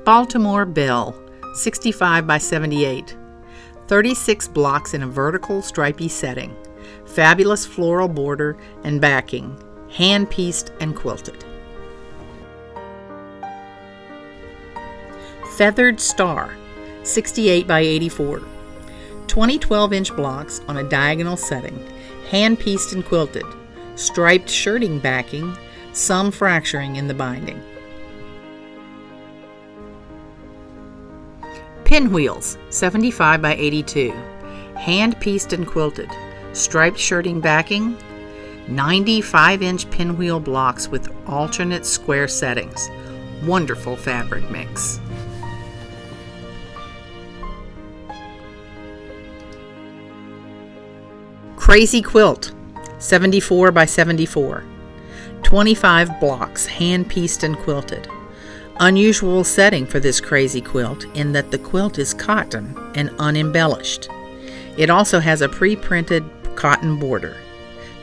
Baltimore Belle, 65 by 78. 36 blocks in a vertical stripy setting. Fabulous floral border and backing. Hand-pieced and quilted. Feathered Star, 68 by 84. 20 12-inch blocks on a diagonal setting. Hand-pieced and quilted. Striped shirting backing, some fracturing in the binding. Pinwheels, 75 by 82. Hand-pieced and quilted. Striped shirting backing. 95-inch pinwheel blocks with alternate square settings. Wonderful fabric mix. Crazy Quilt, 74 by 74. 25 blocks, hand-pieced and quilted. Unusual setting for this crazy quilt in that the quilt is cotton and unembellished. It also has a pre-printed cotton border.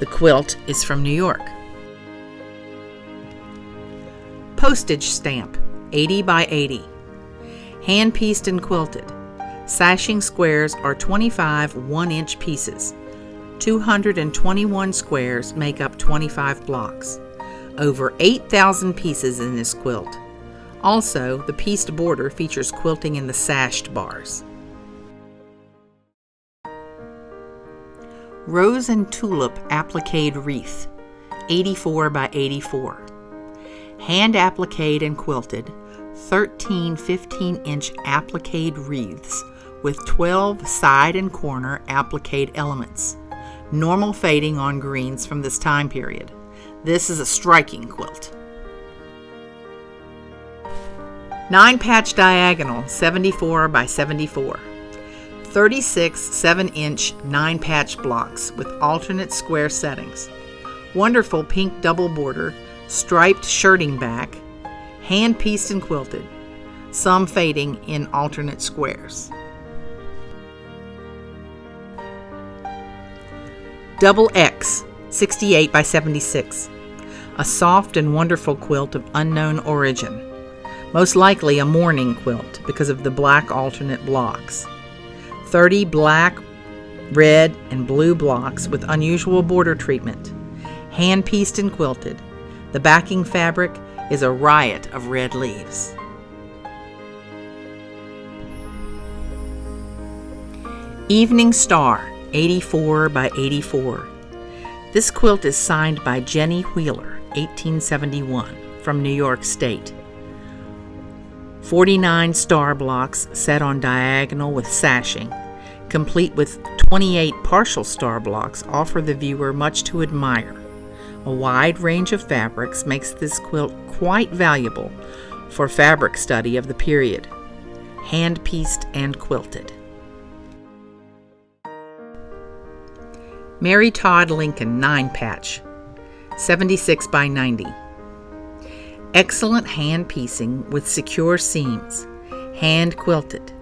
The quilt is from New York. Postage Stamp, 80 by 80. Hand-pieced and quilted. Sashing squares are 25 1-inch pieces. 221 squares make up 25 blocks. Over 8,000 pieces in this quilt. Also, the pieced border features quilting in the sashed bars. Rose and Tulip Appliqued Wreath, 84 by 84. Hand appliqued and quilted, 13 15-inch appliqued wreaths with 12 side and corner appliqued elements. Normal fading on greens from this time period. This is a striking quilt. 9-patch diagonal, 74 by 74. 36 7-inch 9-patch blocks with alternate square settings. Wonderful pink double border, striped shirting back, hand-pieced and quilted. Some fading in alternate squares. Double X, 68 by 76. A soft and wonderful quilt of unknown origin. Most likely a mourning quilt because of the black alternate blocks. 30 black, red, and blue blocks with unusual border treatment. Hand-pieced and quilted. The backing fabric is a riot of red leaves. Evening Star, 84 by 84. This quilt is signed by Jenny Wheeler, 1871, from New York State. 49 star blocks set on diagonal with sashing, complete with 28 partial star blocks, offer the viewer much to admire. A wide range of fabrics makes this quilt quite valuable for fabric study of the period. Hand-pieced and quilted. Mary Todd Lincoln 9-patch, 76 by 90. Excellent hand piecing with secure seams, hand quilted.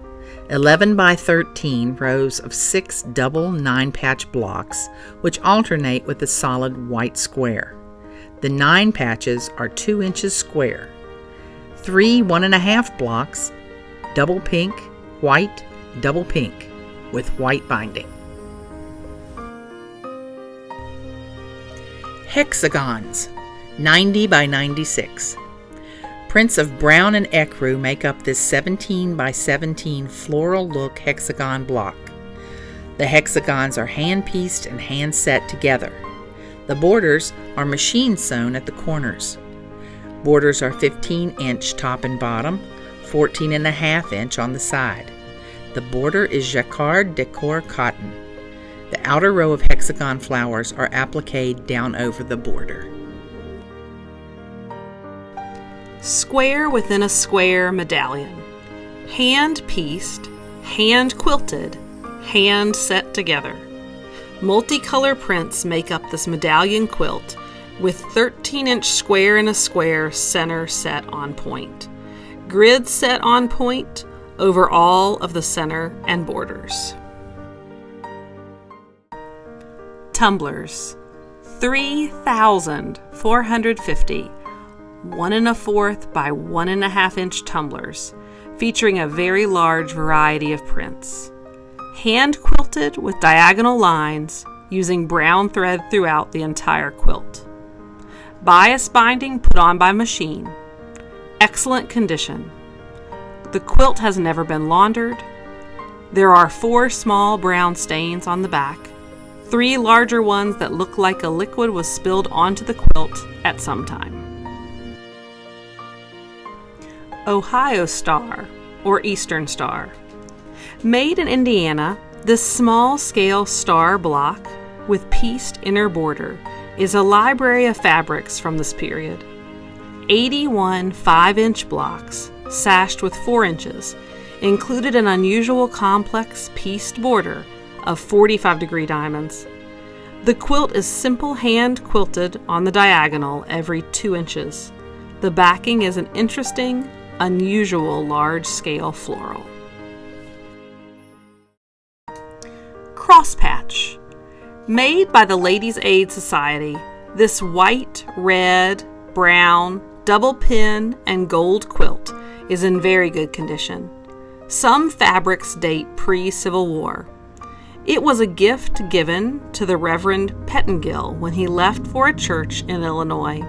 11 by 13 rows of 6 double 9-patch blocks, which alternate with a solid white square. The 9 patches are 2 inches square. 3 1.5 blocks, double pink, white, double pink, with white binding. Hexagons, 90 by 96. Prints of brown and ecru make up this 17 by 17 floral look hexagon block. The hexagons are hand-pieced and hand-set together. The borders are machine sewn at the corners. Borders are 15-inch top and bottom, 14.5-inch on the side. The border is jacquard decor cotton. The outer row of hexagon flowers are appliqued down over the border. Square within a square medallion. Hand-pieced, hand-quilted, hand-set together. Multicolor prints make up this medallion quilt with 13-inch square in a square center set on point. Grid set on point over all of the center and borders. Tumblers, 3,450 1 1/4 by 1.5 inch tumblers featuring a very large variety of prints. Hand quilted with diagonal lines using brown thread throughout the entire quilt. Bias binding put on by machine. Excellent condition. The quilt has never been laundered. There are 4 small brown stains on the back, 3 larger ones that look like a liquid was spilled onto the quilt at some time. Ohio Star, or Eastern Star. Made in Indiana, this small-scale star block with pieced inner border is a library of fabrics from this period. 81 5-inch blocks, sashed with 4 inches, included an unusual complex pieced border of 45-degree diamonds. The quilt is simple hand quilted on the diagonal every 2 inches. The backing is an interesting, unusual large-scale floral. Crosspatch. Made by the Ladies' Aid Society, this white, red, brown, double pin, and gold quilt is in very good condition. Some fabrics date pre-Civil War. It was a gift given to the Reverend Pettingill when he left for a church in Illinois.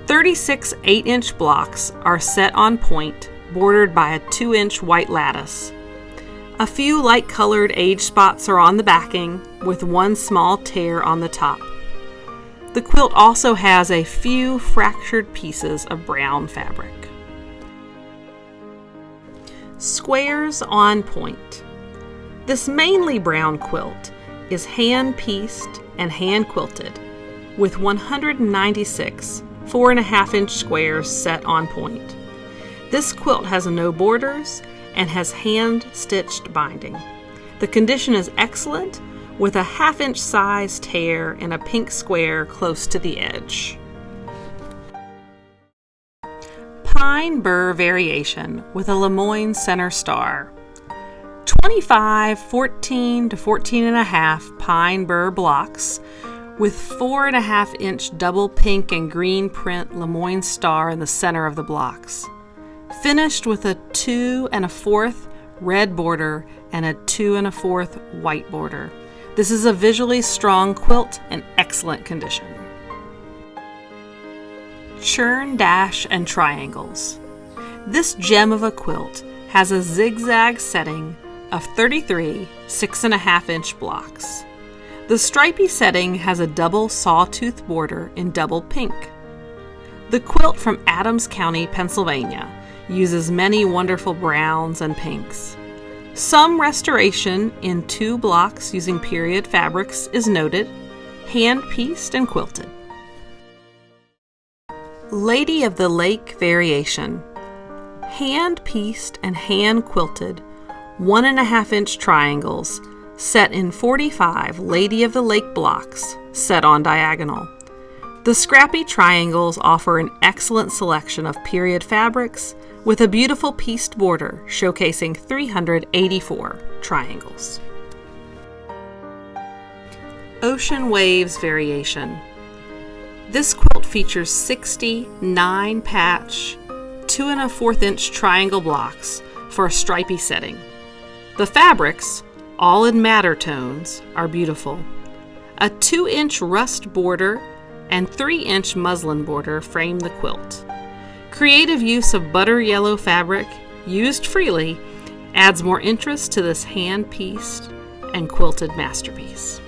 36 8-inch blocks are set on point, bordered by a 2-inch white lattice. A few light-colored age spots are on the backing, with 1 small tear on the top. The quilt also has a few fractured pieces of brown fabric. Squares on point. This mainly brown quilt is hand-pieced and hand-quilted, with 196 4.5-inch squares set on point. This quilt has no borders and has hand-stitched binding. The condition is excellent, with a 1/2-inch size tear in a pink square close to the edge. Pine burr variation with a Lemoyne center star. 25 14 to 14.5 pine burr blocks with 4.5-inch double pink and green print Lemoyne star in the center of the blocks. Finished with a 2 1/4 red border and a 2 1/4 white border. This is a visually strong quilt in excellent condition. Churn, dash, and triangles. This gem of a quilt has a zigzag setting of 33 6.5-inch blocks. The stripy setting has a double sawtooth border in double pink. The quilt from Adams County, Pennsylvania, uses many wonderful browns and pinks. Some restoration in 2 blocks using period fabrics is noted, hand-pieced and quilted. Lady of the Lake variation. Hand-pieced and hand-quilted 1.5-inch triangles set in 45 Lady of the Lake blocks set on diagonal. The scrappy triangles offer an excellent selection of period fabrics with a beautiful pieced border showcasing 384 triangles. Ocean Waves variation. This quilt features 60 9-patch 2 1/4-inch triangle blocks for a stripy setting. The fabrics, all in madder tones, are beautiful. A 2-inch rust border and 3-inch muslin border frame the quilt. Creative use of butter yellow fabric, used freely, adds more interest to this hand-pieced and quilted masterpiece.